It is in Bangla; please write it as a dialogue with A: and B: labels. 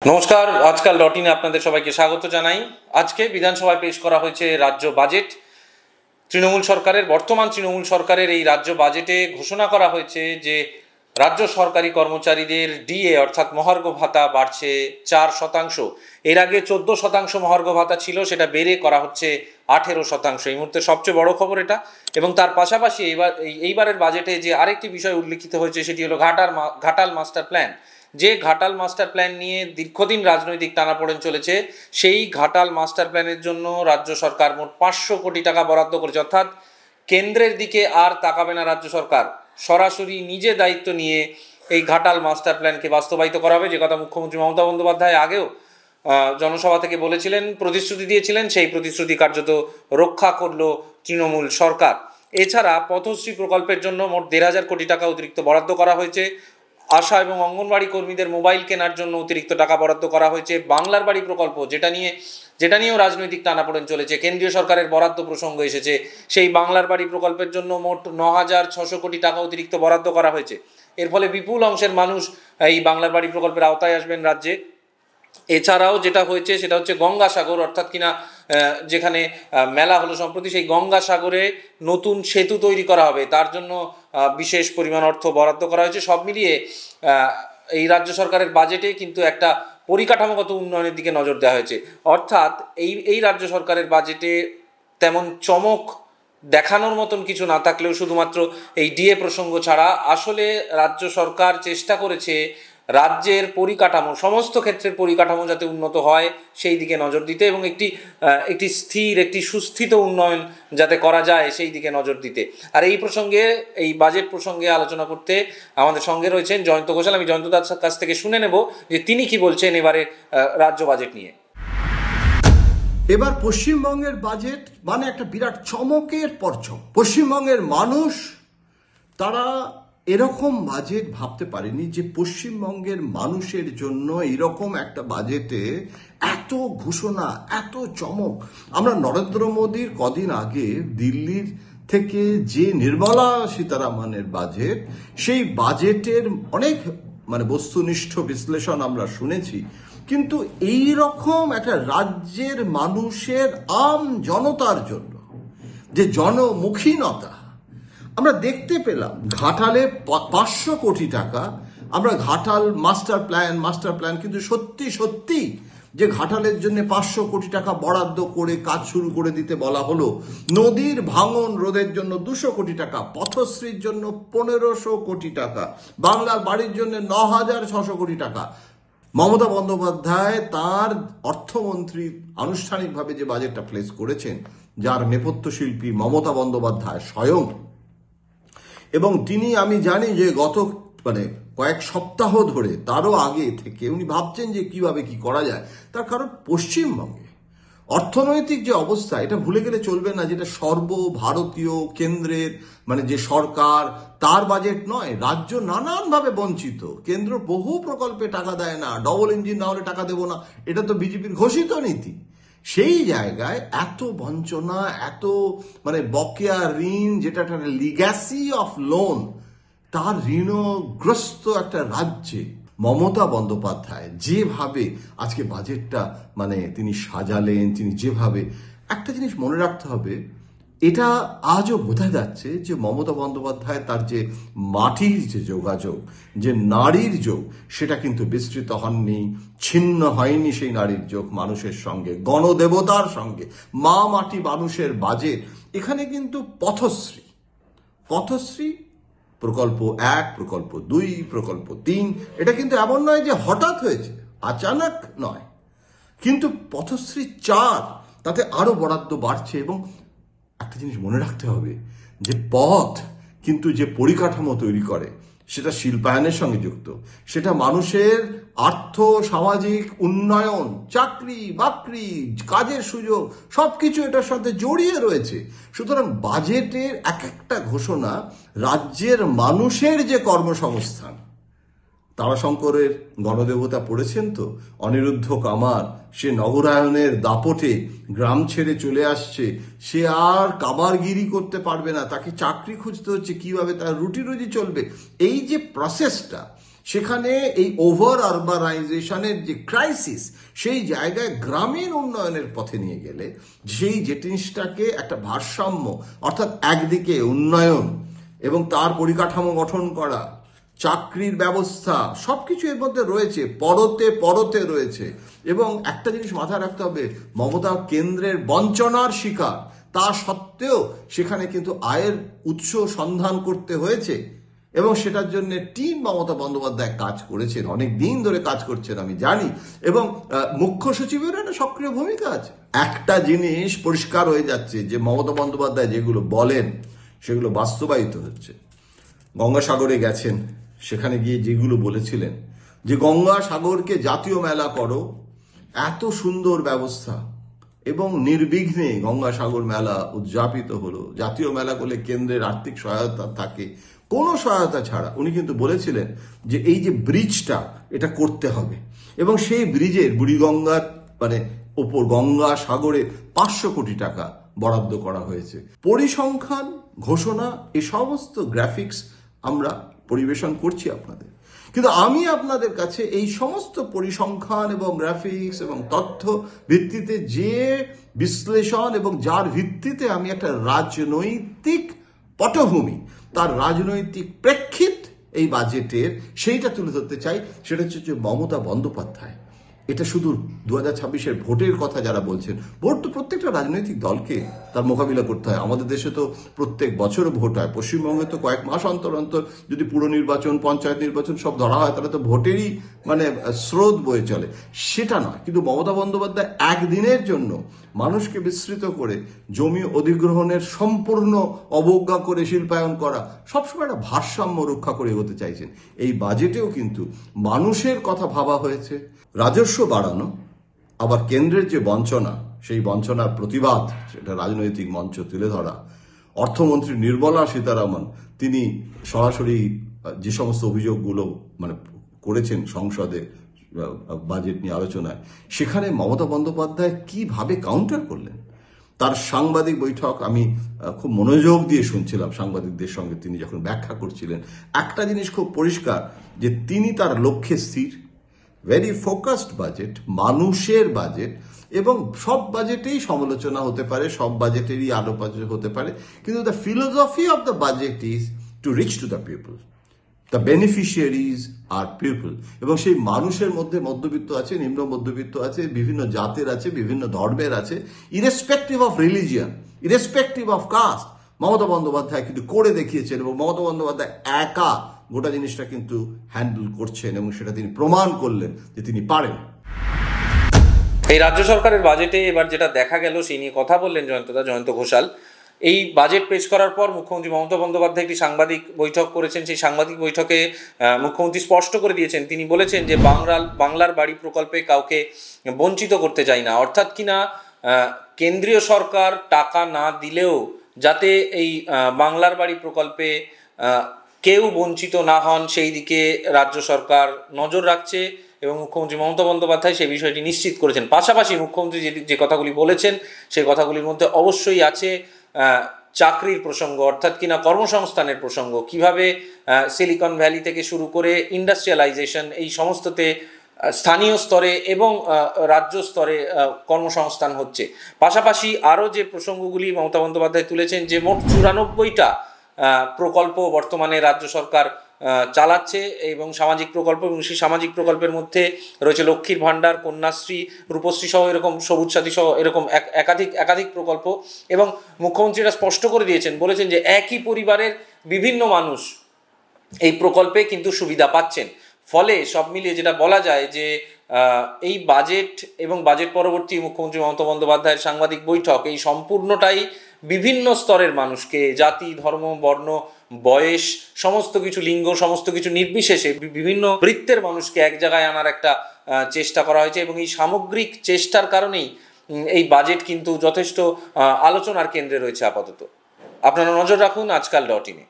A: নমস্কার, আজকাল ডট ইনে আপনাদের সবাইকে স্বাগত জানাই। আজকে বিধানসভায় পেশ করা হয়েছে রাজ্য বাজেট। বর্তমান তৃণমূল সরকারের এই রাজ্য বাজেটে ঘোষণা করা হয়েছে যে রাজ্য সরকারি কর্মচারীদের ডিএ অর্থাৎ মহার্ঘ ভাতা বাড়ছে 4%। এর আগে 14% মহার্ঘ ভাতা ছিল, সেটা বেড়ে করা হচ্ছে 18%। এই মুহূর্তে সবচেয়ে বড় খবর এটা। এবং তার পাশাপাশি এইবারের বাজেটে যে আরেকটি বিষয় উল্লেখিত হয়েছে সেটি হলো ঘাটাল মাস্টার প্ল্যান। যে ঘাটাল মাস্টার প্ল্যান নিয়ে দীর্ঘদিন রাজনৈতিক টানাপোড়েন চলেছে, সেই ঘাটাল মাস্টার প্ল্যানের জন্য রাজ্য সরকার মোট 500 কোটি টাকা বরাদ্দ করেছে। অর্থাৎ কেন্দ্রের দিকে আর তাকাবে না রাজ্য সরকার, সরাসরি নিজে দায়িত্ব নিয়ে এই ঘাটাল মাস্টার প্ল্যানকে বাস্তবায়িত করা হবে। যে কথা মুখ্যমন্ত্রী মমতা বন্দ্যোপাধ্যায় আগেও জনসভা থেকে বলেছিলেন, প্রতিশ্রুতি দিয়েছিলেন, সেই প্রতিশ্রুতি কার্যত রক্ষা করলো তৃণমূল সরকার। এছাড়া পথশ্রী প্রকল্পের জন্য মোট 1,500 কোটি টাকা অতিরিক্ত বরাদ্দ করা হয়েছে। আশা এবং অঙ্গনওয়াড়ি কর্মীদের মোবাইল কেনার জন্য অতিরিক্ত টাকা বরাদ্দ করা হয়েছে। বাংলার বাড়ি প্রকল্প, যেটা নিয়েও রাজনৈতিক টানাপোড়েন চলেছে, কেন্দ্রীয় সরকারের বরাদ্দ প্রসঙ্গ এসেছে, সেই বাংলার বাড়ি প্রকল্পের জন্য মোট 9,600 কোটি টাকা অতিরিক্ত বরাদ্দ করা হয়েছে। এর ফলে বিপুল অংশের মানুষ এই বাংলার বাড়ি প্রকল্পের আওতায় আসবেন রাজ্যে। এছাড়াও যেটা হয়েছে সেটা হচ্ছে গঙ্গাসাগর, অর্থাৎ কিনা যেখানে মেলা হলো সম্প্রতি, সেই গঙ্গাসাগরে নতুন সেতু তৈরি করা হবে, তার জন্য বিশেষ পরিমাণ অর্থ বরাদ্দ করা হয়েছে। সব মিলিয়ে এই রাজ্য সরকারের বাজেটে কিন্তু একটা পরিকাঠামোগত উন্নয়নের দিকে নজর দেওয়া হয়েছে। অর্থাৎ এই রাজ্য সরকারের বাজেটে তেমন চমক দেখানোর মতন কিছু না থাকলেও শুধুমাত্র এই ডিএ প্রসঙ্গ ছাড়া আসলে রাজ্য সরকার চেষ্টা করেছে রাজ্যের পরিকাঠামো, সমস্ত ক্ষেত্রের পরিকাঠামো যাতে উন্নত হয় সেই দিকে নজর দিতে, এবং একটি স্থির, একটি সুস্থিত উন্নয়ন যাতে করা যায় সেই দিকে নজর দিতে। আর এই প্রসঙ্গে, এই বাজেট প্রসঙ্গে আলোচনা করতে আমাদের সঙ্গে রয়েছেন জয়ন্ত ঘোষাল। আমি জয়ন্ত দার কাছ থেকে শুনে নেব যে তিনি কি বলছেন এবারে রাজ্য বাজেট নিয়ে।
B: এবার পশ্চিমবঙ্গের বাজেট মানে একটা বিরাট চমকের পর চমক। পশ্চিমবঙ্গের মানুষ তারা এরকম বাজেট ভাবতে পারেনি যে পশ্চিমবঙ্গের মানুষের জন্য এরকম একটা বাজেটে এত ঘোষণা, এত চমক। আমরা নরেন্দ্র মোদীর কদিন আগে দিল্লির থেকে যে নির্মলা সীতারামনের বাজেট, সেই বাজেটের অনেক বস্তুনিষ্ঠ বিশ্লেষণ আমরা শুনেছি, কিন্তু এই রকম একটা রাজ্যের মানুষের জনতার জন্য যে জনমুখীনতা আমরা দেখতে পেলাম। ঘাটালে 500 কোটি টাকা, আমরা ঘাটাল মাস্টার প্ল্যান কিন্তু সত্যি যে ঘাটালের জন্য 500 কোটি টাকা বরাদ্দ করে কাজ শুরু করে দিতে বলা হলো। নদীর ভাঙন রোধের জন্য 200 কোটি টাকা, পথশ্রীর জন্য 1500 কোটি টাকা, বাংলার বাড়ির জন্য 9,600 কোটি টাকা। মমতা বন্দ্যোপাধ্যায় তার অর্থমন্ত্রী আনুষ্ঠানিকভাবে যে বাজেটটা প্লেস করেছেন, যার নেপথ্য শিল্পী মমতা বন্দ্যোপাধ্যায় স্বয়ং, এবং তিনি, আমি জানি যে গত কয়েক সপ্তাহ ধরে, তারও আগে থেকে উনি ভাবছেন যে কিভাবে কি করা যায়। তার কারণ পশ্চিমবঙ্গে অর্থনৈতিক যে অবস্থা, এটা ভুলে গেলে চলবে না, যেটা সর্বভারতীয় কেন্দ্রের যে সরকার, তার বাজেট নয়। রাজ্য নানানভাবে বঞ্চিত, কেন্দ্র বহু প্রকল্পে টাকা দেয় না, ডবল ইঞ্জিন না হলে টাকা দেবো না, এটা তো বিজেপির ঘোষিত নীতি। সেই জায়গায় এত বঞ্চনা, এত বকেয়া ঋণ, যেটা একটা লিগ্যাসি অফ লোন, তার ঋণগ্রস্ত একটা রাজ্যে মমতা বন্দ্যোপাধ্যায় যেভাবে আজকে বাজেটটা তিনি সাজালেন, তিনি যেভাবে, একটা জিনিস মনে রাখতে হবে, এটা আজও বোঝা যাচ্ছে যে মমতা বন্দ্যোপাধ্যায় তার যে মাটির যে যোগাযোগ, যে নারীর যোগ, সেটা কিন্তু বিস্তৃত হননি, ছিন্ন হয়নি সেই নারীর যোগ মানুষের সঙ্গে, গণদেবতার সঙ্গে। মা মাটি মানুষের বাজেট, এখানে কিন্তু পথশ্রী প্রকল্প 1, প্রকল্প 2, প্রকল্প 3, এটা কিন্তু এমন নয় যে হঠাৎ হয়েছে, আচানক নয়, কিন্তু পথশ্রী 4, তাতে আরো বরাদ্দ বাড়ছে। এবং একটা জিনিস মনে রাখতে হবে যে পথ কিন্তু যে পরিকাঠামো তৈরি করে, সেটা শিল্পায়নের সঙ্গে যুক্ত, সেটা মানুষের আর্থ সামাজিক উন্নয়ন, চাকরি বাকরি, কাজের সুযোগ, সবকিছু এটার সাথে জড়িয়ে রয়েছে। সুতরাং বাজেটের এক একটা ঘোষণা রাজ্যের মানুষের যে কর্মসংস্থান, তারাশঙ্করের গণদেবতা পড়েছেন তো, অনিরুদ্ধ কামার, সে নগরায়নের দাপটে গ্রাম ছেড়ে চলে আসছে, সে আর কামারগিরি করতে পারবে না, তাকে চাকরি খুঁজতে হচ্ছে কিভাবে তার রুটি রুজি চলবে। এই যে প্রসেসটা, সেখানে এই ওভার আরবানাইজেশনের যে ক্রাইসিস, সেই জায়গায় গ্রামীণ উন্নয়নের পথে নিয়ে গেলে সেই যে জিনিসটাকে একটা ভারসাম্য, অর্থাৎ একদিকে উন্নয়ন এবং তার পরিকাঠামো গঠন করা, চাকরির ব্যবস্থা, সবকিছু এর মধ্যে রয়েছে, পরতে পরতে রয়েছে। এবং একটা জিনিস মাথায় রাখতে হবে, মমতা কেন্দ্রের বঞ্চনার শিকার, তা সত্ত্বেও সেখানে কিন্তু আয়ের উৎস সন্ধান করতে হয়েছে এবং সেটার জন্য টিম মমতা বন্দ্যোপাধ্যায় কাজ করেছেন, অনেক দিন ধরে কাজ করছেন আমি জানি, এবং মুখ্য সচিবের একটা সক্রিয় ভূমিকা আছে। একটা জিনিস পরিষ্কার হয়ে যাচ্ছে যে মমতা বন্দ্যোপাধ্যায় যেগুলো বলেন সেগুলো বাস্তবায়িত হচ্ছে। গঙ্গাসাগরে গেছেন, সেখানে গিয়ে যেগুলো বলেছিলেন যে গঙ্গাসাগরকে জাতীয় মেলা করো, এত সুন্দর ব্যবস্থা এবং নির্বিঘ্নে গঙ্গাসাগর মেলা উদযাপিত হলো। জাতীয় মেলা করলে কেন্দ্রের আর্থিক সহায়তা থাকে, কোনো সহায়তা ছাড়া উনি কিন্তু বলেছিলেন যে এই যে ব্রিজটা এটা করতে হবে এবং সেই ব্রিজের বুড়িগঙ্গার ওপর গঙ্গাসাগরে 500 কোটি টাকা বরাদ্দ করা হয়েছে। পরিসংখ্যান ঘোষণা এই সমস্ত গ্রাফিক্স আমরা পরিবেশন করছি আপনাদের, কিন্তু আমি আপনাদের কাছে এই সমস্ত পরিসংখ্যান এবং গ্রাফিক্স এবং তথ্য ভিত্তিতে যে বিশ্লেষণ এবং যার ভিত্তিতে আমি একটা রাজনৈতিক পটভূমি, তার রাজনৈতিক প্রেক্ষিত এই বাজেটের সেইটা তুলে ধরতে চাই। সেটা হচ্ছে মমতা বন্দ্যোপাধ্যায়। এটা শুধু 2026-এর ভোটের কথা যারা বলছেন, ভোট তো প্রত্যেকটা রাজনৈতিক দলকে তার মোকাবিলা করতে হয়। আমাদের দেশে তো প্রত্যেক বছরও ভোট হয়, পশ্চিমবঙ্গে তো কয়েক মাস অন্তর অন্তর যদি পুর নির্বাচন, পঞ্চায়েত নির্বাচন সব ধরা হয় তাহলে তো ভোটেরই স্রোত বয়ে চলে। সেটা নয়, কিন্তু মমতা বন্দ্যোপাধ্যায় একদিনের জন্য মানুষকে বিস্মৃত করে জমি অধিগ্রহণের সম্পূর্ণ অবজ্ঞা করে শিল্পায়ন করা, সবসময় একটা ভারসাম্য রক্ষা করে এগোতে চাইছেন। এই বাজেটেও কিন্তু মানুষের কথা ভাবা হয়েছে, রাজস্ব বাড়ানো, আবার কেন্দ্রের যে বঞ্চনা, সেই বঞ্চনার প্রতিবাদ সেটা রাজনৈতিক মঞ্চ তুলে ধরা। অর্থমন্ত্রী নির্মলা সীতারামন তিনি সরাসরি যে সমস্ত অভিযোগগুলো করেছেন সংসদে বাজেট নিয়ে আলোচনায়, সেখানে মমতা বন্দ্যোপাধ্যায় কিভাবে কাউন্টার করলেন। তার সাংবাদিক বৈঠক আমি খুব মনোযোগ দিয়ে শুনছিলাম, সাংবাদিকদের সঙ্গে তিনি যখন ব্যাখ্যা করছিলেন, একটা জিনিস খুব পরিষ্কার যে তিনি তার লক্ষ্যে স্থির, ভেরি ফোকাসড বাজেট, মানুষের বাজেট, এবং সব বাজেটেই সমালোচনা হতে পারে, সব বাজেটেরই আলোচনা হতে পারে, কিন্তু the philosophy of the budget is to reach to the people, the beneficiaries are people. এবং সেই মানুষের মধ্যে মধ্যবিত্ত আছে, নিম্ন মধ্যবিত্ত আছে, বিভিন্ন জাতের আছে, বিভিন্ন ধর্মের আছে, irrespective of religion, irrespective of caste. Mamata Bandyopadhyay কিন্তু করে দেখিয়েছেন এবং মমতা বন্দ্যোপাধ্যায় একা গোটা জিনিসটা কিন্তু হ্যান্ডেল করছেন এবং সেটা তিনি প্রমাণ করলেন যে তিনি পারেন।
A: এই রাজ্য সরকারের বাজেটে এবার যেটা দেখা গেল সেই নিয়ে কথা বললেন জয়ন্ত ঘোষাল। এই বাজেট পেশ করার পর মুখ্যমন্ত্রী মমতা বন্দ্যোপাধ্যায় একটি সাংবাদিক বৈঠক করেছেন। সেই সাংবাদিক বৈঠকে মুখ্যমন্ত্রী স্পষ্ট করে দিয়েছেন, তিনি বলেছেন যে বাংলার বাড়ি প্রকল্পে কাউকে বঞ্চিত করতে চাই না, অর্থাৎ কিনা কেন্দ্রীয় সরকার টাকা না দিলেও যাতে এই বাংলার বাড়ি প্রকল্পে কেউ বঞ্চিত না হন সেই দিকে রাজ্য সরকার নজর রাখছে এবং মুখ্যমন্ত্রী মমতা বন্দ্যোপাধ্যায় সেই বিষয়টি নিশ্চিত করেছেন। পাশাপাশি মুখ্যমন্ত্রী যে কথাগুলি বলেছেন সেই কথাগুলির মধ্যে অবশ্যই আছে চাকরির প্রসঙ্গ, অর্থাৎ কিনা কর্মসংস্থানের প্রসঙ্গ, কিভাবে সিলিকন ভ্যালি থেকে শুরু করে ইন্ডাস্ট্রিয়ালাইজেশন এই সমস্ততে স্থানীয় স্তরে এবং রাজ্য স্তরে কর্মসংস্থান হচ্ছে। পাশাপাশি আরও যে প্রসঙ্গগুলি মমতা বন্দ্যোপাধ্যায় তুলেছেন যে মোট 94টা প্রকল্প বর্তমানে রাজ্য সরকার চালাচ্ছে এবং সামাজিক প্রকল্প, এবং সেই সামাজিক প্রকল্পের মধ্যে রয়েছে লক্ষ্মীর ভাণ্ডার, কন্যাশ্রী, রূপশ্রী সহ এরকম সবুজ সাথী সহ এরকম একাধিক প্রকল্প। এবং মুখ্যমন্ত্রীরা স্পষ্ট করে দিয়েছেন, বলেছেন যে একই পরিবারের বিভিন্ন মানুষ এই প্রকল্পে কিন্তু সুবিধা পাচ্ছেন। ফলে সব মিলিয়ে যেটা বলা যায় যে এই বাজেট এবং বাজেট পরবর্তী মুখ্যমন্ত্রী মমতা বন্দ্যোপাধ্যায়ের সাংবাদিক বৈঠক এই সম্পূর্ণটাই বিভিন্ন স্তরের মানুষকে, জাতি, ধর্ম, বর্ণ, বয়স, সমস্ত কিছু, লিঙ্গ, সমস্ত কিছু নির্বিশেষে বিভিন্ন বৃত্তের মানুষকে এক জায়গায় আনার একটা চেষ্টা করা হয়েছে এবং এই সামগ্রিক চেষ্টার কারণেই এই বাজেট কিন্তু যথেষ্ট আলোচনার কেন্দ্রে রয়েছে আপাতত। আপনারা নজর রাখুন আজকাল.in-এ।